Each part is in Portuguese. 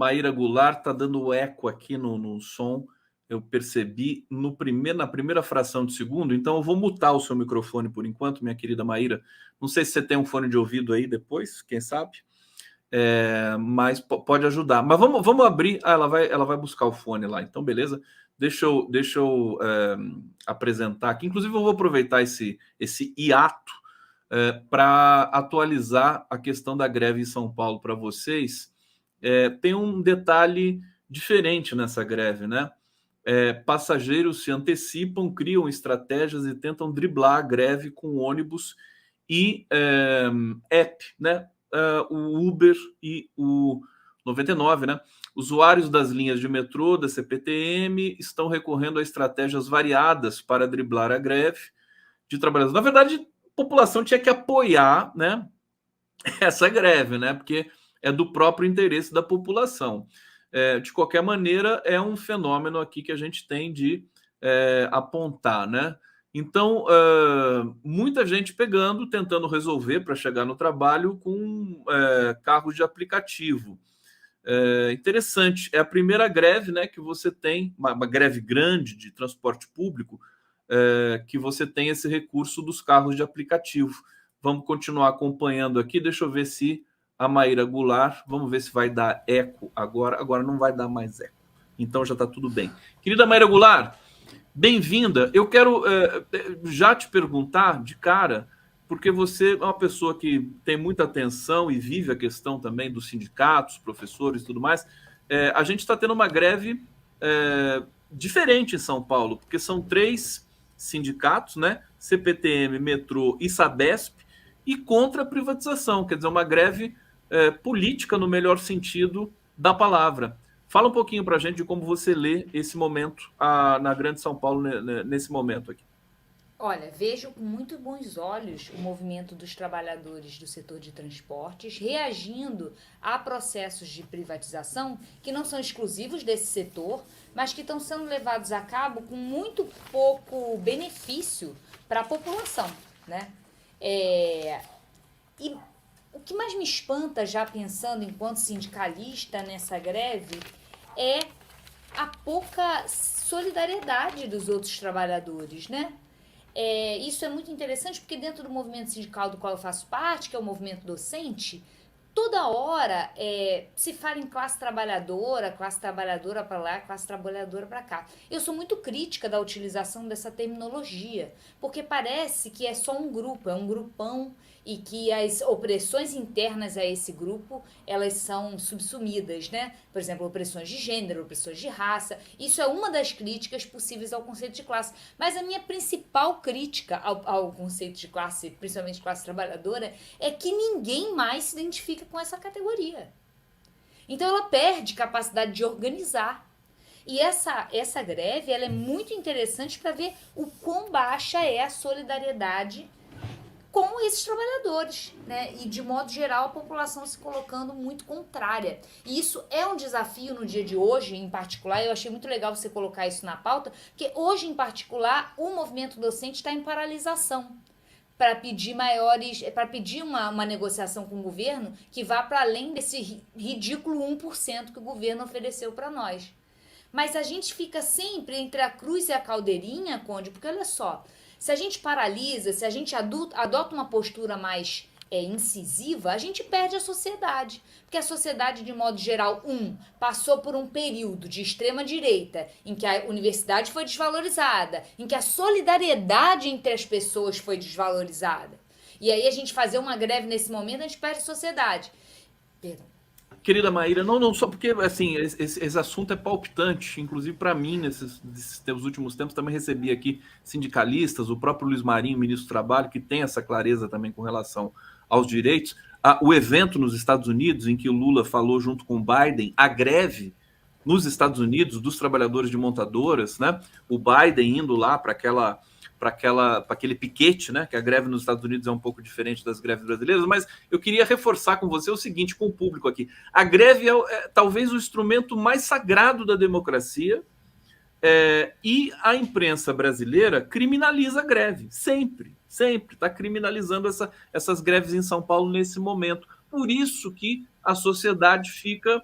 Maíra Goulart está dando eco aqui no som. Eu percebi na primeira fração de segundo, então eu vou mutar o seu microfone por enquanto, minha querida Maíra. Não sei se você tem um fone de ouvido aí depois, quem sabe? Mas pode ajudar. Mas vamos abrir. Ela vai buscar o fone lá. Então, beleza. Deixa eu apresentar aqui. Inclusive, eu vou aproveitar esse hiato para atualizar a questão da greve em São Paulo para vocês. Tem um detalhe diferente nessa greve, né? Passageiros se antecipam, criam estratégias e tentam driblar a greve com ônibus e app, né? O Uber e o 99, né? Usuários das linhas de metrô da CPTM estão recorrendo a estratégias variadas para driblar a greve de trabalhadores. Na verdade, a população tinha que apoiar, né, essa greve, né? Porque é do próprio interesse da população. De qualquer maneira, é um fenômeno aqui que a gente tem de apontar, né? Então, muita gente pegando, tentando resolver para chegar no trabalho com carros de aplicativo. Interessante, é a primeira greve, né, que você tem, uma greve grande de transporte público, que você tem esse recurso dos carros de aplicativo. Vamos continuar acompanhando aqui, deixa eu ver se a Maíra Goulart, vamos ver se vai dar eco agora. Agora não vai dar mais eco, então já está tudo bem. Querida Maíra Goulart, bem-vinda. Eu quero já te perguntar de cara, porque você é uma pessoa que tem muita atenção e vive a questão também dos sindicatos, professores e tudo mais. A gente está tendo uma greve diferente em São Paulo, porque são 3 sindicatos, né? CPTM, Metrô e Sabesp, e contra a privatização, quer dizer, uma greve política no melhor sentido da palavra. Fala um pouquinho para a gente de como você lê esse momento na Grande São Paulo, nesse momento aqui. Olha, vejo com muito bons olhos o movimento dos trabalhadores do setor de transportes reagindo a processos de privatização que não são exclusivos desse setor, mas que estão sendo levados a cabo com muito pouco benefício para a população, né? E o que mais me espanta, já pensando enquanto sindicalista nessa greve, é a pouca solidariedade dos outros trabalhadores, né? Isso é muito interessante porque dentro do movimento sindical do qual eu faço parte, que é o movimento docente, toda hora se fala em classe trabalhadora para lá, classe trabalhadora para cá. Eu sou muito crítica da utilização dessa terminologia, porque parece que é só um grupo, é um grupão, e que as opressões internas a esse grupo, elas são subsumidas, né? Por exemplo, opressões de gênero, opressões de raça. Isso é uma das críticas possíveis ao conceito de classe. Mas a minha principal crítica ao conceito de classe, principalmente classe trabalhadora, é que ninguém mais se identifica com essa categoria. Então ela perde capacidade de organizar. E essa greve, ela é muito interessante para ver o quão baixa é a solidariedade com esses trabalhadores, né? E de modo geral a população se colocando muito contrária. E isso é um desafio no dia de hoje, em particular. Eu achei muito legal você colocar isso na pauta, porque hoje em particular o movimento docente está em paralisação para pedir uma negociação com o governo que vá para além desse ridículo 1% que o governo ofereceu para nós. Mas a gente fica sempre entre a cruz e a caldeirinha, Conde, porque olha só, se a gente paralisa, se a gente adota uma postura mais incisiva, a gente perde a sociedade. Porque a sociedade, de modo geral, passou por um período de extrema-direita em que a universidade foi desvalorizada, em que a solidariedade entre as pessoas foi desvalorizada. E aí a gente fazer uma greve nesse momento, a gente perde a sociedade. Perdão. Querida Maíra, não só porque assim esse assunto é palpitante, inclusive para mim nesses últimos tempos também recebi aqui sindicalistas, o próprio Luiz Marinho, ministro do Trabalho, que tem essa clareza também com relação aos direitos. O evento nos Estados Unidos em que o Lula falou junto com o Biden, a greve nos Estados Unidos dos trabalhadores de montadoras, né? O Biden indo lá para aquele piquete, né? Que a greve nos Estados Unidos é um pouco diferente das greves brasileiras, mas eu queria reforçar com você o seguinte, com o público aqui: a greve é talvez o instrumento mais sagrado da democracia, e a imprensa brasileira criminaliza a greve, sempre está criminalizando essas greves em São Paulo nesse momento. Por isso que a sociedade fica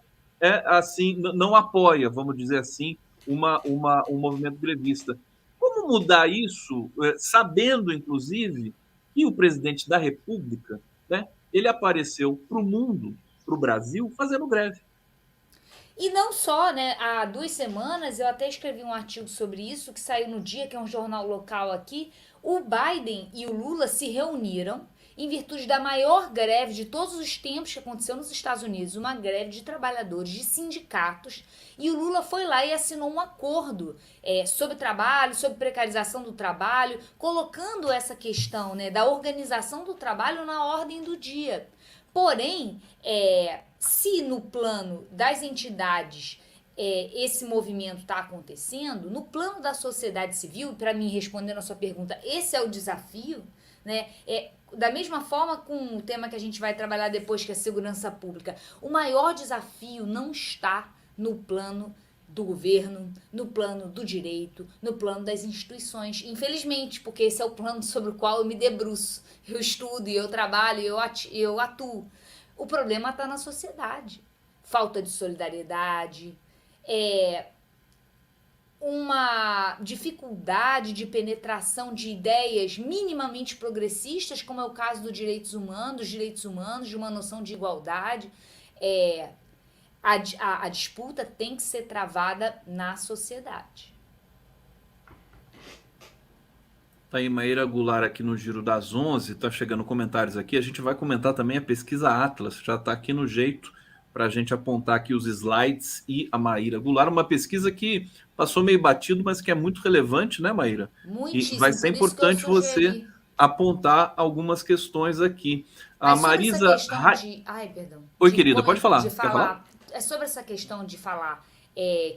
assim, não apoia, vamos dizer assim, um movimento grevista. Como mudar isso, sabendo, inclusive, que o presidente da República, né, ele apareceu para o mundo, para o Brasil, fazendo greve? E não só, né? Há 2 semanas eu até escrevi um artigo sobre isso, que saiu no Dia, que é um jornal local aqui. O Biden e o Lula se reuniram em virtude da maior greve de todos os tempos que aconteceu nos Estados Unidos, uma greve de trabalhadores, de sindicatos, e o Lula foi lá e assinou um acordo sobre trabalho, sobre precarização do trabalho, colocando essa questão, né, da organização do trabalho na ordem do dia. Porém, se no plano das entidades esse movimento está acontecendo, no plano da sociedade civil, para mim respondendo a sua pergunta, esse é o desafio, né? Da mesma forma com o tema que a gente vai trabalhar depois, que é a segurança pública, o maior desafio não está no plano do governo, no plano do direito, no plano das instituições. Infelizmente, porque esse é o plano sobre o qual eu me debruço, eu estudo, eu trabalho, eu atuo. O problema está na sociedade. Falta de solidariedade, uma dificuldade de penetração de ideias minimamente progressistas, como é o caso dos direitos humanos, de uma noção de igualdade. A disputa tem que ser travada na sociedade. Tá aí Maíra Goulart aqui no Giro das 11, tá chegando comentários aqui. A gente vai comentar também a pesquisa Atlas, já está aqui no jeito para a gente apontar aqui os slides e a Maíra Goulart, uma pesquisa que passou meio batido, mas que é muito relevante, né, Maíra? Muitíssimo, E vai ser importante você apontar algumas questões aqui. A Marisa... Ai, perdão. Oi, querida, pode falar. Quer falar? É sobre essa questão de falar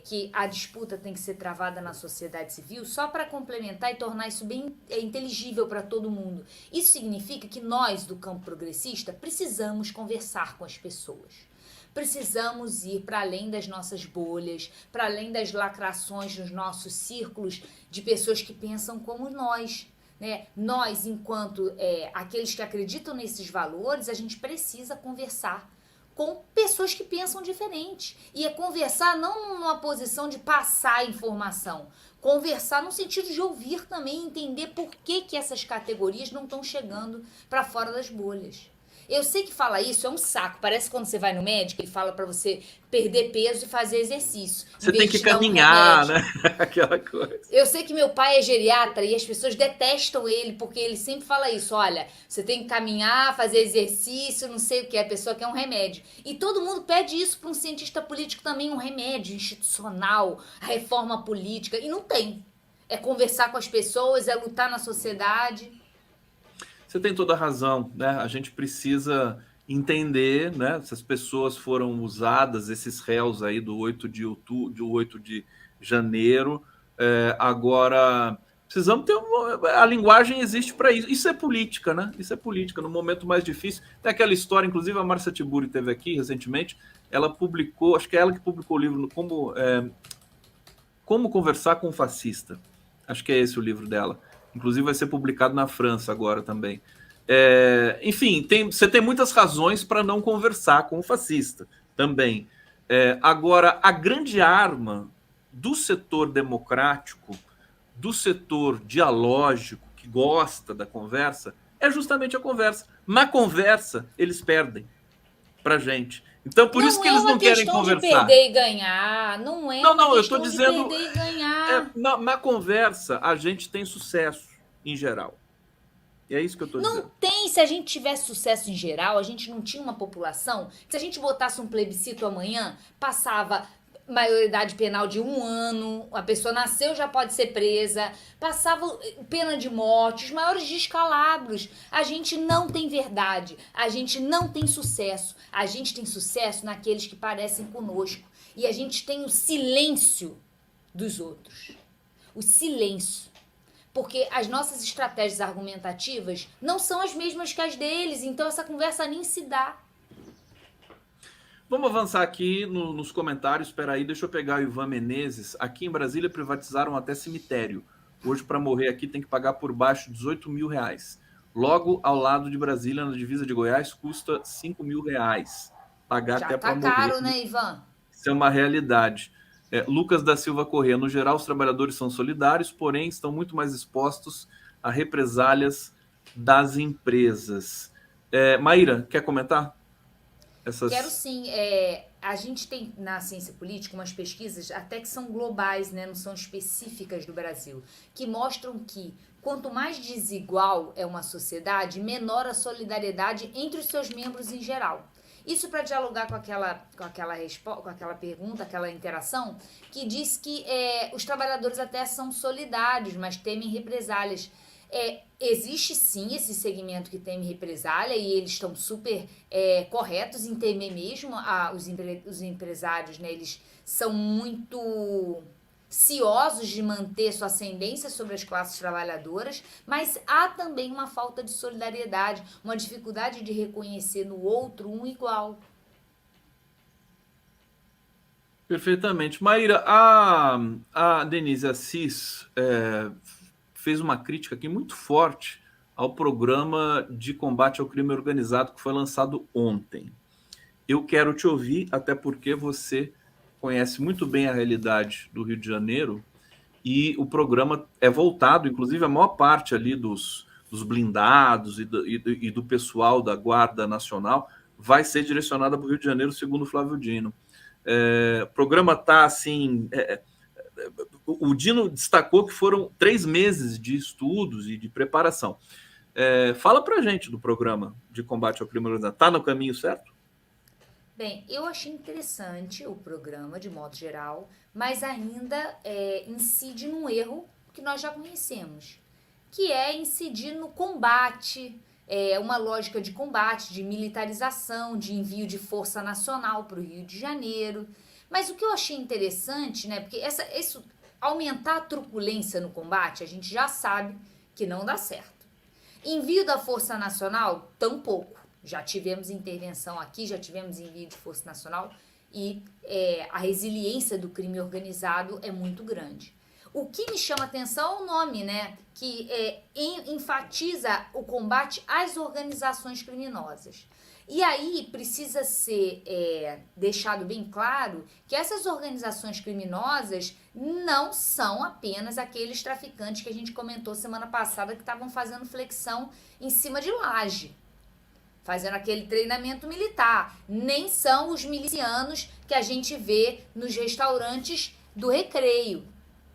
que a disputa tem que ser travada na sociedade civil, só para complementar e tornar isso bem inteligível para todo mundo. Isso significa que nós, do campo progressista, precisamos conversar com as pessoas. Precisamos ir para além das nossas bolhas, para além das lacrações nos nossos círculos de pessoas que pensam como nós. Né? Nós, enquanto aqueles que acreditam nesses valores, a gente precisa conversar com pessoas que pensam diferente. E conversar não numa posição de passar informação, conversar no sentido de ouvir também, entender por que essas categorias não estão chegando para fora das bolhas. Eu sei que falar isso é um saco. Parece quando você vai no médico, ele fala para você perder peso e fazer exercício. Você tem que caminhar, né? Aquela coisa. Eu sei que meu pai é geriatra e as pessoas detestam ele, porque ele sempre fala isso. Olha, você tem que caminhar, fazer exercício, não sei o que. A pessoa quer um remédio. E todo mundo pede isso para um cientista político também, um remédio institucional, reforma política. E não tem. É conversar com as pessoas, é lutar na sociedade. Você tem toda a razão, né? A gente precisa entender, né? Essas pessoas foram usadas, esses réus aí do 8 de outubro, do 8 de janeiro. Agora, precisamos ter a linguagem existe para isso. Isso é política, né? Isso é política. No momento mais difícil. Tem aquela história, inclusive a Márcia Tiburi teve aqui recentemente. Ela publicou, acho que é ela que publicou o livro Como Conversar com um Fascista. Acho que é esse o livro dela. Inclusive vai ser publicado na França agora também. Enfim, você tem muitas razões para não conversar com o fascista também. Agora, a grande arma do setor democrático, do setor dialógico, que gosta da conversa, é justamente a conversa. Na conversa, eles perdem para a gente. Então, por isso que eles não querem conversar. Não é uma questão de perder e ganhar. Não é uma questão de perder e ganhar. Na conversa, a gente tem sucesso, em geral. E é isso que eu estou dizendo. Não tem. Se a gente tivesse sucesso em geral, a gente não tinha uma população. Se a gente botasse um plebiscito amanhã, passava maioridade penal de 1 ano, a pessoa nasceu, já pode ser presa, passava pena de morte, os maiores descalabros. A gente não tem verdade, a gente não tem sucesso. A gente tem sucesso naqueles que parecem conosco. E a gente tem o silêncio dos outros. O silêncio. Porque as nossas estratégias argumentativas não são as mesmas que as deles, então essa conversa nem se dá. Vamos avançar aqui nos comentários. Espera aí, deixa eu pegar o Ivan Menezes. Aqui em Brasília privatizaram até cemitério. Hoje, para morrer aqui, tem que pagar por baixo R$18 mil. Logo ao lado de Brasília, na divisa de Goiás, custa R$5 mil. Pagar já até para tá morrer. Caro, né, Ivan? ser uma realidade. Lucas da Silva Corrêa, no geral, os trabalhadores são solidários, porém estão muito mais expostos a represálias das empresas. Maíra, quer comentar? Quero sim. A gente tem na ciência política umas pesquisas até que são globais, né, não são específicas do Brasil, que mostram que quanto mais desigual é uma sociedade, menor a solidariedade entre os seus membros em geral. Isso para dialogar com aquela pergunta, aquela interação, que diz que os trabalhadores até são solidários, mas temem represálias. Existe sim esse segmento que teme represália e eles estão super corretos em temer mesmo. Os empresários, né, eles são muito ciosos de manter sua ascendência sobre as classes trabalhadoras, mas há também uma falta de solidariedade, uma dificuldade de reconhecer no outro um igual. Perfeitamente. Maíra, a Denise Assis fez uma crítica aqui muito forte ao programa de combate ao crime organizado que foi lançado ontem. Eu quero te ouvir, até porque você conhece muito bem a realidade do Rio de Janeiro e o programa é voltado, inclusive a maior parte ali dos blindados e do pessoal da Guarda Nacional vai ser direcionada para o Rio de Janeiro, segundo o Flávio Dino. O programa está assim... o Dino destacou que foram 3 meses de estudos e de preparação. Fala para a gente do programa de combate ao crime organizado. Está no caminho certo? Bem, eu achei interessante o programa, de modo geral, mas ainda incide num erro que nós já conhecemos, que é incidir no combate, uma lógica de combate, de militarização, de envio de força nacional para o Rio de Janeiro. Mas o que eu achei interessante, né, porque isso aumentar a truculência no combate, a gente já sabe que não dá certo. Envio da Força Nacional, tampouco. Já tivemos intervenção aqui, já tivemos envio de Força Nacional e a resiliência do crime organizado é muito grande. O que me chama atenção é o nome, né, que enfatiza o combate às organizações criminosas. E aí precisa ser deixado bem claro que essas organizações criminosas não são apenas aqueles traficantes que a gente comentou semana passada que estavam fazendo flexão em cima de laje, fazendo aquele treinamento militar. Nem são os milicianos que a gente vê nos restaurantes do Recreio.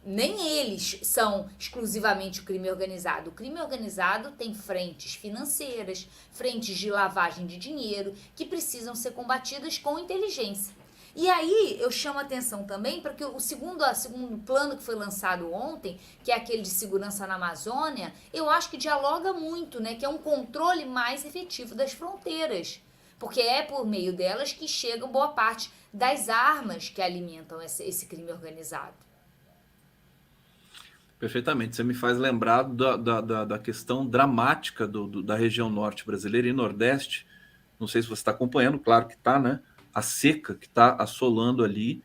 Nem eles são exclusivamente o crime organizado. O crime organizado tem frentes financeiras, frentes de lavagem de dinheiro, que precisam ser combatidas com inteligência. E aí eu chamo a atenção também para que o segundo plano que foi lançado ontem, que é aquele de segurança na Amazônia, eu acho que dialoga muito, né? Que é um controle mais efetivo das fronteiras. Porque é por meio delas que chegam boa parte das armas que alimentam esse crime organizado. Perfeitamente. Você me faz lembrar da questão dramática da região norte brasileira e nordeste. Não sei se você está acompanhando, claro que está, né? A seca que está assolando ali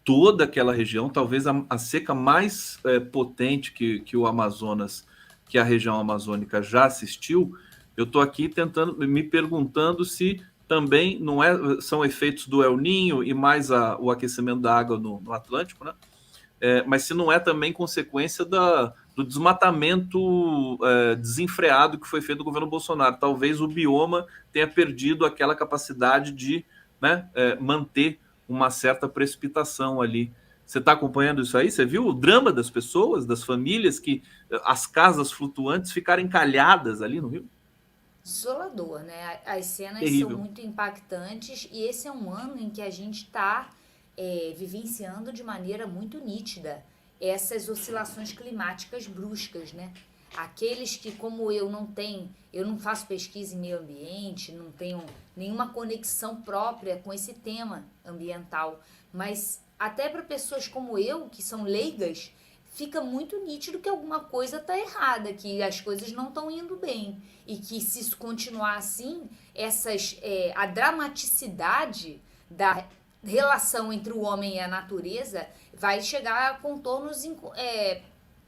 toda aquela região, talvez a seca mais potente que o Amazonas, que a região amazônica já assistiu. Eu estou aqui me perguntando se também são efeitos do El Niño e mais o aquecimento da água no Atlântico, né? Mas se não é também consequência do desmatamento desenfreado que foi feito do governo Bolsonaro. Talvez o bioma tenha perdido aquela capacidade de, né, manter uma certa precipitação ali. Você está acompanhando isso aí? Você viu o drama das pessoas, das famílias, que as casas flutuantes ficaram encalhadas ali no Rio? Desolador, né? As cenas Terrível. são muito impactantes e esse é um ano em que a gente está vivenciando de maneira muito nítida essas oscilações climáticas bruscas, né? Aqueles que, como eu não faço pesquisa em meio ambiente, não tenho nenhuma conexão própria com esse tema ambiental, mas até para pessoas como eu, que são leigas, fica muito nítido que alguma coisa está errada, que as coisas não estão indo bem e que, se isso continuar assim, a dramaticidade da relação entre o homem e a natureza vai chegar a contornos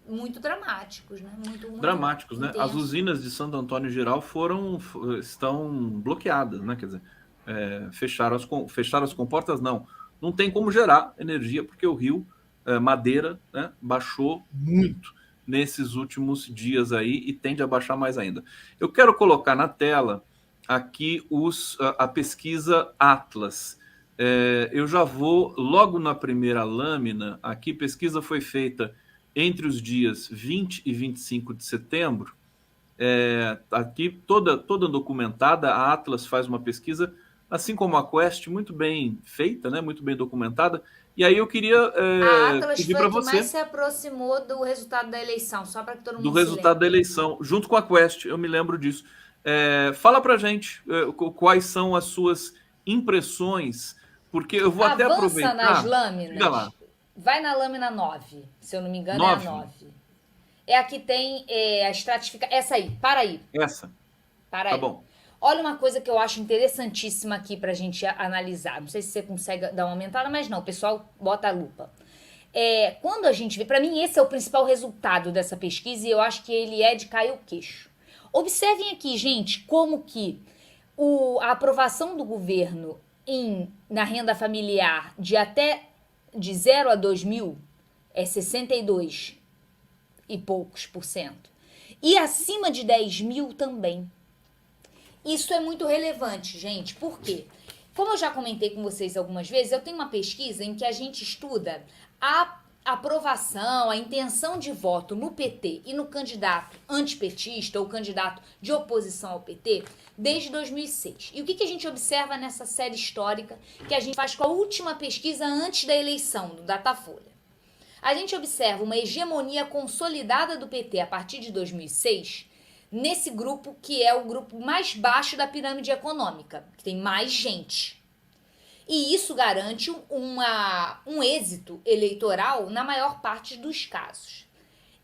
muito dramáticos, né? Muito Dramáticos, né? As intensos. usinas de Santo Antônio Geral estão bloqueadas, né? Quer dizer, fecharam as comportas, não. não tem como gerar energia, porque o rio Madeira, né, baixou muito nesses últimos dias aí e tende a baixar mais ainda. Eu quero colocar na tela aqui a pesquisa Atlas. Eu já vou logo na primeira lâmina. Aqui, pesquisa foi feita entre os dias 20 e 25 de setembro. Aqui toda documentada. A Atlas faz uma pesquisa, assim como a Quest, muito bem feita, né? Muito bem documentada. E aí eu queria A Atlas pedir foi para a que mais você se aproximou do resultado da eleição, só para que todo do mundo se resultado da lembre. eleição, junto com a Quest, eu me lembro disso. Fala para gente quais são as suas impressões, porque eu vou até Avança nas aproveitar. Diga lâminas, lá, vai na lâmina 9, se eu não me engano é a 9, 9. É a que tem a estratificação. Essa aí, para aí, essa, para tá aí. bom. Olha uma coisa que eu acho interessantíssima aqui pra gente analisar. Não sei se você consegue dar uma aumentada, mas não, o pessoal bota a lupa. Quando a gente vê, pra mim esse é o principal resultado dessa pesquisa e eu acho que ele é de cair o queixo. Observem aqui, gente, como que a aprovação do governo na renda familiar de 0 a 2 mil é 62 e poucos por cento. E acima de 10 mil também. Isso é muito relevante, gente. Por quê? Como eu já comentei com vocês algumas vezes, eu tenho uma pesquisa em que a gente estuda a aprovação, a intenção de voto no PT e no candidato antipetista ou candidato de oposição ao PT desde 2006. E o que a gente observa nessa série histórica que a gente faz com a última pesquisa antes da eleição, do Datafolha? A gente observa uma hegemonia consolidada do PT a partir de 2006 nesse grupo que é o grupo mais baixo da pirâmide econômica, que tem mais gente. E isso garante um êxito eleitoral na maior parte dos casos.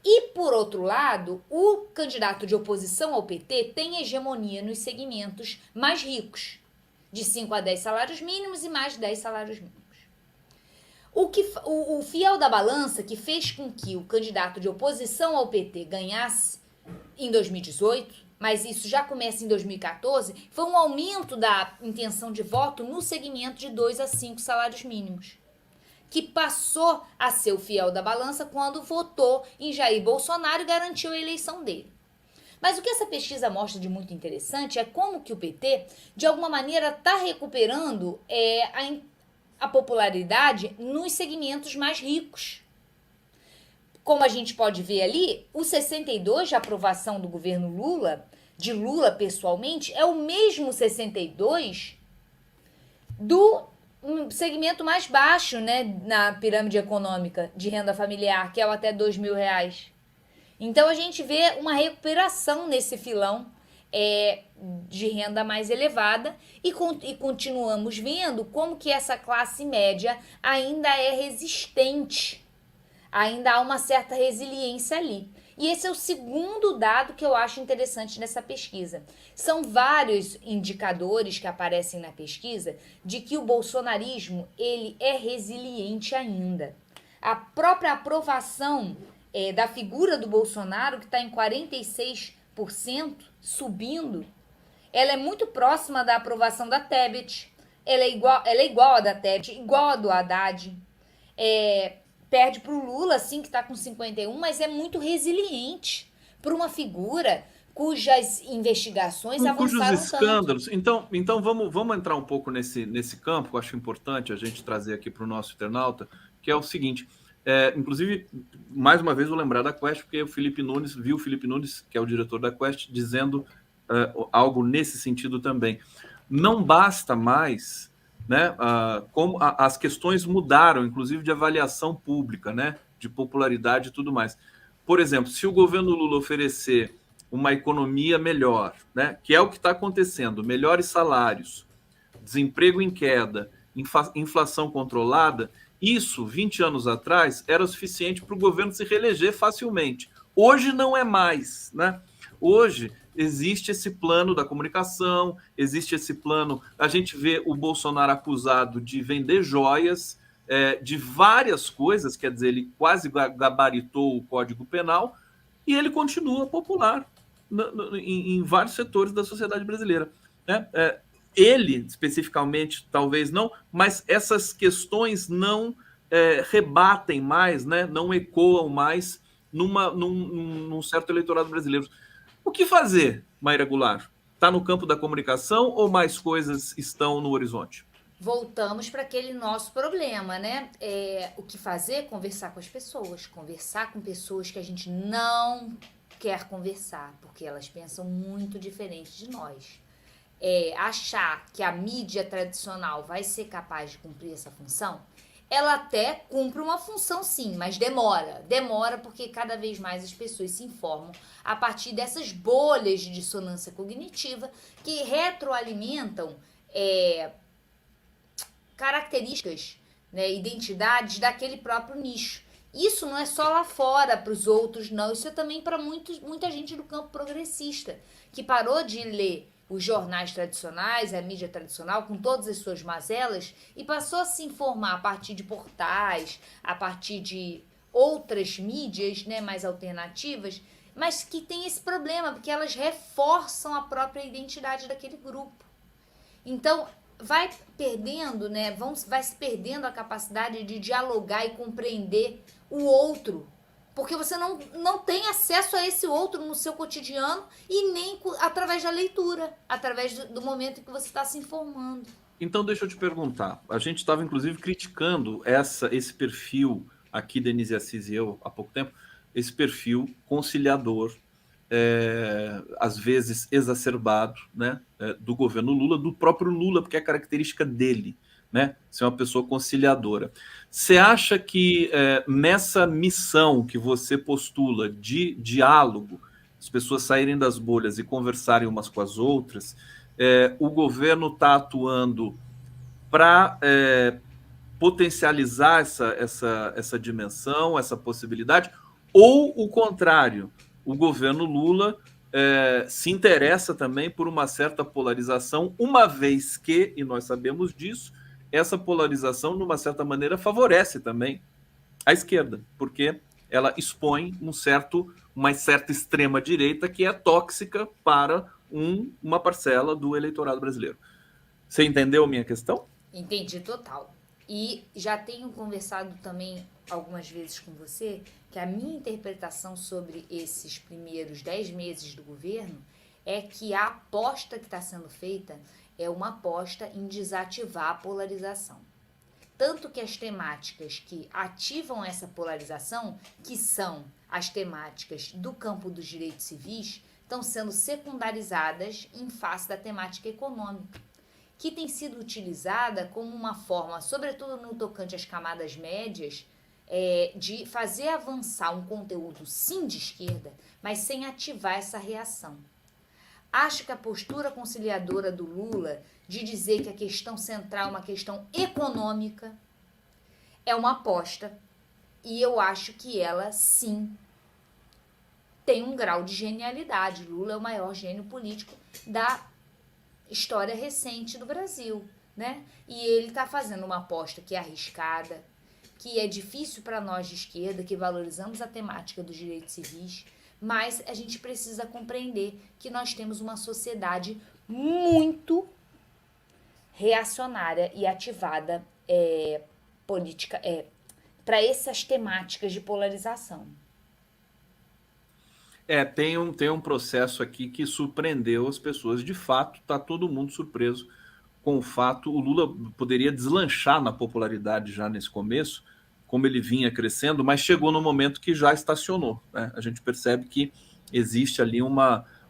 E, por outro lado, o candidato de oposição ao PT tem hegemonia nos segmentos mais ricos, de 5 a 10 salários mínimos e mais de 10 salários mínimos. O fiel da balança que fez com que o candidato de oposição ao PT ganhasse em 2018, mas isso já começa em 2014, foi um aumento da intenção de voto no segmento de 2 a 5 salários mínimos, que passou a ser o fiel da balança quando votou em Jair Bolsonaro e garantiu a eleição dele. Mas o que essa pesquisa mostra de muito interessante é como que o PT, de alguma maneira, está recuperando a popularidade nos segmentos mais ricos. Como a gente pode ver ali, o 62 de aprovação do governo Lula, de Lula pessoalmente, é o mesmo 62 do segmento mais baixo, né, na pirâmide econômica de renda familiar, que é o até R$2.000. Então a gente vê uma recuperação nesse filão de renda mais elevada e continuamos vendo como que essa classe média ainda é resistente. Ainda há uma certa resiliência ali. E esse é o segundo dado que eu acho interessante nessa pesquisa. São vários indicadores que aparecem na pesquisa de que o bolsonarismo ele é resiliente ainda. A própria aprovação da figura do Bolsonaro, que está em 46%, subindo, ela é muito próxima da aprovação da Tebet. Ela é igual a da Tebet, igual a do Haddad. Perde para o Lula, assim, que está com 51, mas é muito resiliente para uma figura cujas investigações avançaram Cujos escândalos. tanto. Então vamos entrar um pouco nesse campo, que eu acho importante a gente trazer aqui para o nosso internauta, que é o seguinte. Inclusive, mais uma vez, vou lembrar da Quest, porque o Felipe Nunes, que é o diretor da Quest, dizendo algo nesse sentido também. Não basta mais, né, como as questões mudaram, inclusive de avaliação pública, né, de popularidade e tudo mais. Por exemplo, se o governo Lula oferecer uma economia melhor, né, que é o que está acontecendo, melhores salários, desemprego em queda, inflação controlada, isso, 20 anos atrás, era suficiente para o governo se reeleger facilmente. Hoje não é mais, né? Hoje existe esse plano da comunicação, existe esse plano. A gente vê o Bolsonaro acusado de vender joias, de várias coisas, quer dizer, ele quase gabaritou o Código Penal e ele continua popular em vários setores da sociedade brasileira, né? Ele, especificamente, talvez não, mas essas questões não rebatem mais, né? Não ecoam mais num certo eleitorado brasileiro. O que fazer, Mayra Goulart? Está no campo da comunicação ou mais coisas estão no horizonte? Voltamos para aquele nosso problema, né? O que fazer? Conversar com as pessoas. Conversar com pessoas que a gente não quer conversar, porque elas pensam muito diferente de nós. Achar que a mídia tradicional vai ser capaz de cumprir essa função, ela até cumpre uma função sim, mas demora. Demora porque cada vez mais as pessoas se informam a partir dessas bolhas de dissonância cognitiva que retroalimentam características, né, identidades daquele próprio nicho. Isso não é só lá fora para os outros, não. Isso é também para muita gente do campo progressista, que parou de ler os jornais tradicionais, a mídia tradicional, com todas as suas mazelas, e passou a se informar a partir de portais, a partir de outras mídias, né, mais alternativas, mas que tem esse problema, porque elas reforçam a própria identidade daquele grupo. Então, vai perdendo, né? Vai se perdendo a capacidade de dialogar e compreender o outro. Porque você não tem acesso a esse outro no seu cotidiano e nem através da leitura, através do momento em que você está se informando. Então, deixa eu te perguntar. A gente estava, inclusive, criticando esse perfil aqui, Denise Assis e eu, há pouco tempo, esse perfil conciliador, às vezes exacerbado, né, do governo Lula, do próprio Lula, porque é característica dele, né, ser uma pessoa conciliadora. Você acha que nessa missão que você postula de diálogo, as pessoas saírem das bolhas e conversarem umas com as outras, o governo está atuando para potencializar essa dimensão, essa possibilidade, ou o contrário, o governo Lula se interessa também por uma certa polarização, uma vez que, e nós sabemos disso, essa polarização, de uma certa maneira, favorece também a esquerda, porque ela expõe uma certa extrema-direita que é tóxica para uma parcela do eleitorado brasileiro. Você entendeu a minha questão? Entendi total. E já tenho conversado também algumas vezes com você que a minha interpretação sobre esses primeiros 10 meses do governo é que a aposta que está sendo feita é uma aposta em desativar a polarização. Tanto que as temáticas que ativam essa polarização, que são as temáticas do campo dos direitos civis, estão sendo secundarizadas em face da temática econômica, que tem sido utilizada como uma forma, sobretudo no tocante às camadas médias, de fazer avançar um conteúdo sim de esquerda, mas sem ativar essa reação. Acho que a postura conciliadora do Lula de dizer que a questão central é uma questão econômica é uma aposta, e eu acho que ela sim tem um grau de genialidade. Lula é o maior gênio político da história recente do Brasil, né? E ele está fazendo uma aposta que é arriscada, que é difícil para nós de esquerda, que valorizamos a temática dos direitos civis, mas a gente precisa compreender que nós temos uma sociedade muito reacionária e ativada política para essas temáticas de polarização. Tem um processo aqui que surpreendeu as pessoas. De fato, está todo mundo surpreso com o fato. O Lula poderia deslanchar na popularidade já nesse começo, como ele vinha crescendo, mas chegou no momento que já estacionou, né? A gente percebe que existe ali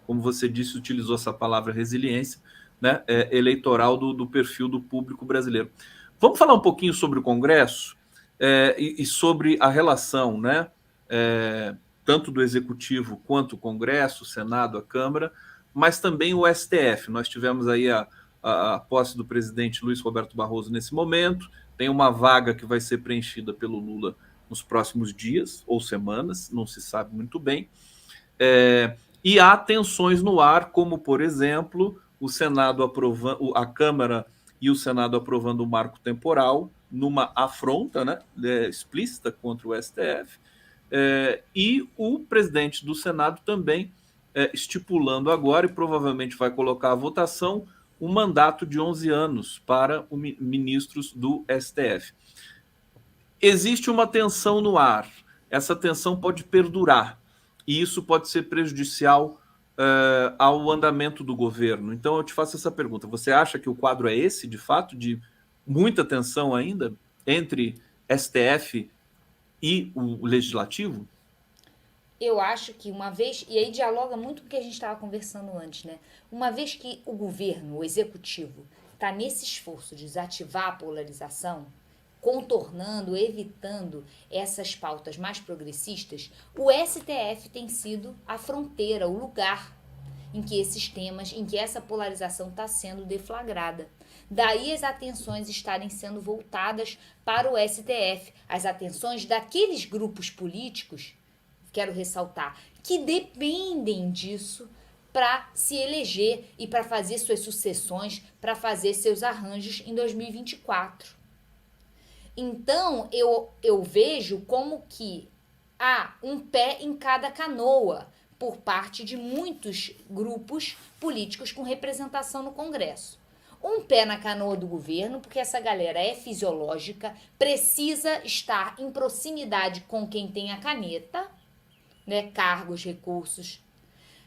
como você disse, utilizou essa palavra resiliência, né, eleitoral do perfil do público brasileiro. Vamos falar um pouquinho sobre o Congresso e sobre a relação, né, tanto do Executivo quanto o Congresso, o Senado, a Câmara, mas também o STF. Nós tivemos aí a posse do presidente Luiz Roberto Barroso nesse momento, tem uma vaga que vai ser preenchida pelo Lula nos próximos dias ou semanas, não se sabe muito bem, e há tensões no ar, como, por exemplo, o Senado a Câmara e o Senado aprovando o marco temporal, numa afronta, né, explícita contra o STF, e o presidente do Senado também estipulando agora, e provavelmente vai colocar a votação, um mandato de 11 anos para os ministros do STF. Existe uma tensão no ar, essa tensão pode perdurar, e isso pode ser prejudicial ao andamento do governo. Então eu te faço essa pergunta, você acha que o quadro é esse, de fato, de muita tensão ainda entre STF e o Legislativo? Eu acho que uma vez, e aí dialoga muito com o que a gente estava conversando antes, né? Uma vez que o governo, o executivo, está nesse esforço de desativar a polarização, contornando, evitando essas pautas mais progressistas, o STF tem sido a fronteira, o lugar em que esses temas, em que essa polarização está sendo deflagrada. Daí as atenções estarem sendo voltadas para o STF, as atenções daqueles grupos políticos, quero ressaltar, que dependem disso para se eleger e para fazer suas sucessões, para fazer seus arranjos em 2024. Então, eu vejo como que há um pé em cada canoa por parte de muitos grupos políticos com representação no Congresso. Um pé na canoa do governo, porque essa galera é fisiológica, precisa estar em proximidade com quem tem a caneta, né, cargos, recursos,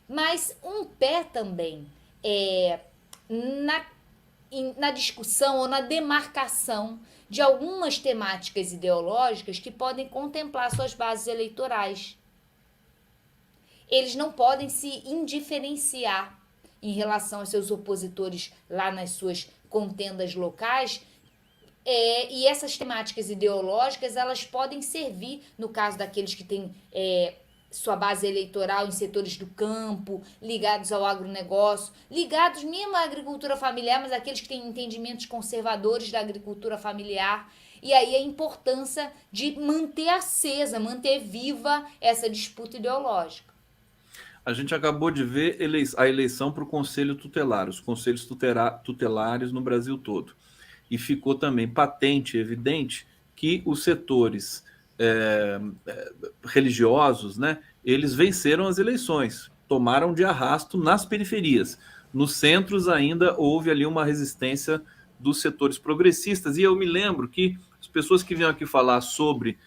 mas um pé também na discussão ou na demarcação de algumas temáticas ideológicas que podem contemplar suas bases eleitorais. Eles não podem se indiferenciar em relação aos seus opositores lá nas suas contendas locais, e essas temáticas ideológicas elas podem servir, no caso daqueles que têm sua base eleitoral em setores do campo, ligados ao agronegócio, ligados mesmo à agricultura familiar, mas aqueles que têm entendimentos conservadores da agricultura familiar. E aí a importância de manter acesa, manter viva essa disputa ideológica. A gente acabou de ver a eleição para o Conselho Tutelar, os conselhos tutelares no Brasil todo. E ficou também patente, evidente, que os setores religiosos, né, eles venceram as eleições, tomaram de arrasto nas periferias. Nos centros ainda houve ali uma resistência dos setores progressistas, e eu me lembro que as pessoas que vinham aqui falar sobre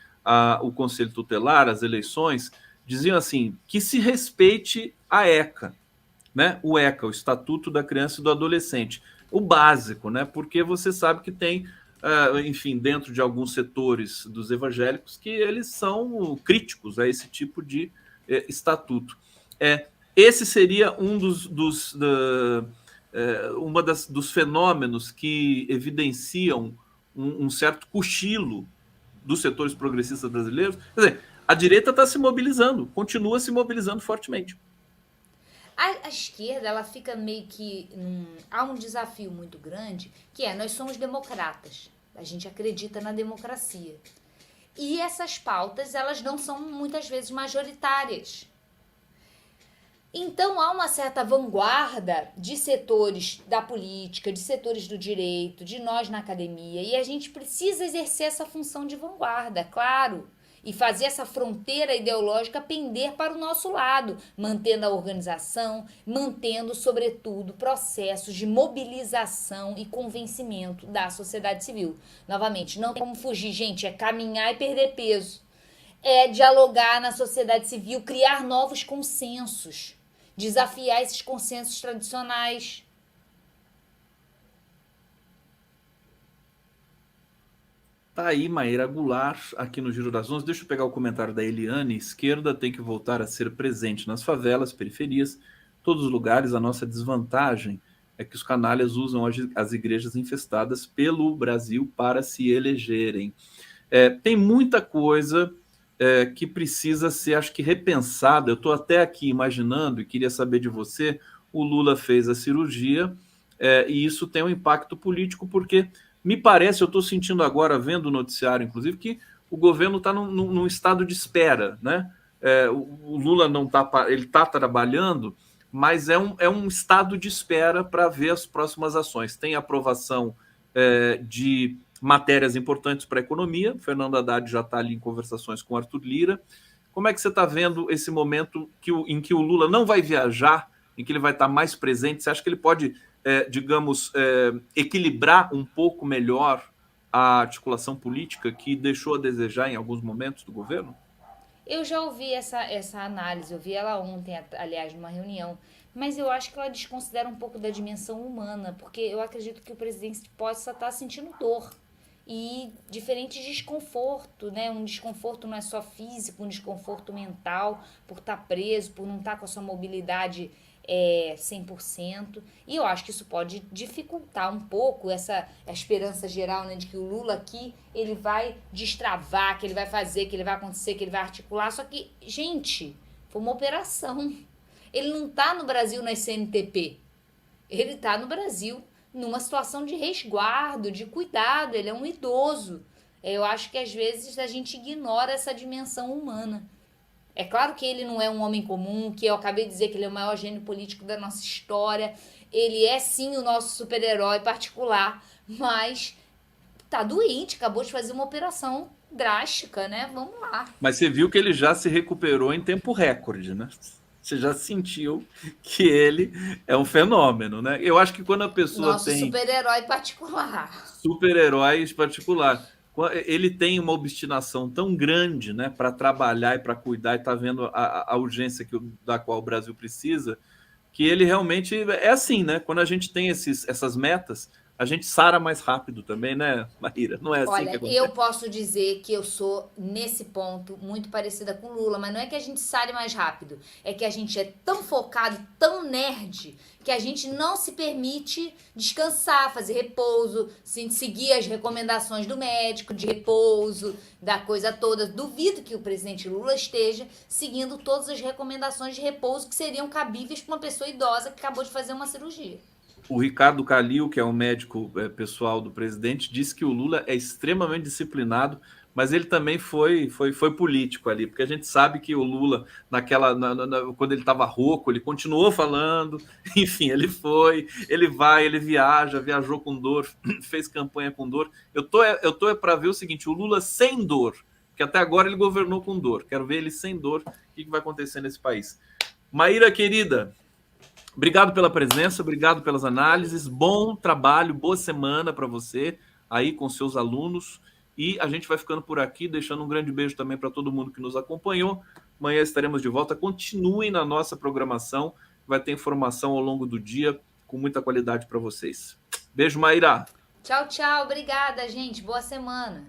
o Conselho Tutelar, as eleições, diziam assim, que se respeite a ECA, né? O ECA, o Estatuto da Criança e do Adolescente, o básico, né? Porque você sabe que tem enfim, dentro de alguns setores dos evangélicos, que eles são críticos a esse tipo de estatuto. Esse seria um dos fenômenos que evidenciam um certo cochilo dos setores progressistas brasileiros. Quer dizer, a direita está se mobilizando, continua se mobilizando fortemente. A esquerda, ela fica meio que... há um desafio muito grande, que nós somos democratas. A gente acredita na democracia. E essas pautas, elas não são muitas vezes majoritárias. Então, há uma certa vanguarda de setores da política, de setores do direito, de nós na academia. E a gente precisa exercer essa função de vanguarda, claro. E fazer essa fronteira ideológica pender para o nosso lado, mantendo a organização, mantendo, sobretudo, processos de mobilização e convencimento da sociedade civil. Novamente, não tem como fugir, gente, é caminhar e perder peso. É dialogar na sociedade civil, criar novos consensos, desafiar esses consensos tradicionais. Tá aí Maíra Goulart, aqui no Giro das Onze. Deixa eu pegar o comentário da Eliane. Esquerda tem que voltar a ser presente nas favelas, periferias, todos os lugares. A nossa desvantagem é que os canalhas usam as igrejas infestadas pelo Brasil para se elegerem. Tem muita coisa que precisa ser, acho que, repensada. Eu estou até aqui imaginando e queria saber de você. O Lula fez a cirurgia e isso tem um impacto político, porque me parece, eu estou sentindo agora, vendo o noticiário, inclusive, que o governo está num estado de espera, né? O Lula não está, ele está trabalhando, mas é um estado de espera para ver as próximas ações. Tem aprovação de matérias importantes para a economia. O Fernando Haddad já está ali em conversações com o Arthur Lira. Como é que você está vendo esse momento em que o Lula não vai viajar, em que ele vai estar mais presente? Você acha que ele pode digamos, equilibrar um pouco melhor a articulação política que deixou a desejar em alguns momentos do governo? Eu já ouvi essa análise, eu vi ela ontem, aliás, numa reunião, mas eu acho que ela desconsidera um pouco da dimensão humana, porque eu acredito que o presidente possa estar sentindo dor e diferentes desconforto, né? Um desconforto não é só físico, um desconforto mental por estar preso, por não estar com a sua mobilidade 100%. E eu acho que isso pode dificultar um pouco essa a esperança geral, né, de que o Lula aqui ele vai destravar, que ele vai fazer, que ele vai acontecer, que ele vai articular. Só que, gente, foi uma operação. Ele não está no Brasil na CNTP. Ele está no Brasil numa situação de resguardo, de cuidado. Ele é um idoso. Eu acho que às vezes a gente ignora essa dimensão humana. É claro que ele não é um homem comum, que eu acabei de dizer que ele é o maior gênio político da nossa história. Ele é sim o nosso super-herói particular, mas tá doente, acabou de fazer uma operação drástica, né? Vamos lá. Mas você viu que ele já se recuperou em tempo recorde, né? Você já sentiu que ele é um fenômeno, né? Eu acho que quando a pessoa Nosso tem super-herói particular. super-heróis particular, ele tem uma obstinação tão grande, né, para trabalhar e para cuidar e tá vendo a urgência da qual o Brasil precisa, que ele realmente é assim, né? Quando a gente tem essas metas, a gente sara mais rápido também, né, Maíra? Não é assim que Olha, eu acontece? posso dizer que eu sou, nesse ponto, muito parecida com o Lula, mas não é que a gente sare mais rápido, é que a gente é tão focado, tão nerd, que a gente não se permite descansar, fazer repouso, seguir as recomendações do médico de repouso, da coisa toda. Duvido que o presidente Lula esteja seguindo todas as recomendações de repouso que seriam cabíveis para uma pessoa idosa que acabou de fazer uma cirurgia. O Ricardo Calil, que é um médico pessoal do presidente, disse que o Lula é extremamente disciplinado, mas ele também foi político ali, porque a gente sabe que o Lula, quando ele estava rouco, ele continuou falando, enfim, ele vai, ele viajou com dor, fez campanha com dor. Eu tô para ver o seguinte, o Lula sem dor, porque até agora ele governou com dor, quero ver ele sem dor, o que vai acontecer nesse país. Maíra, querida, obrigado pela presença, obrigado pelas análises. Bom trabalho, boa semana para você aí com seus alunos. E a gente vai ficando por aqui, deixando um grande beijo também para todo mundo que nos acompanhou. Amanhã estaremos de volta. Continuem na nossa programação, vai ter informação ao longo do dia com muita qualidade para vocês. Beijo, Maíra. Tchau, tchau. Obrigada, gente. Boa semana.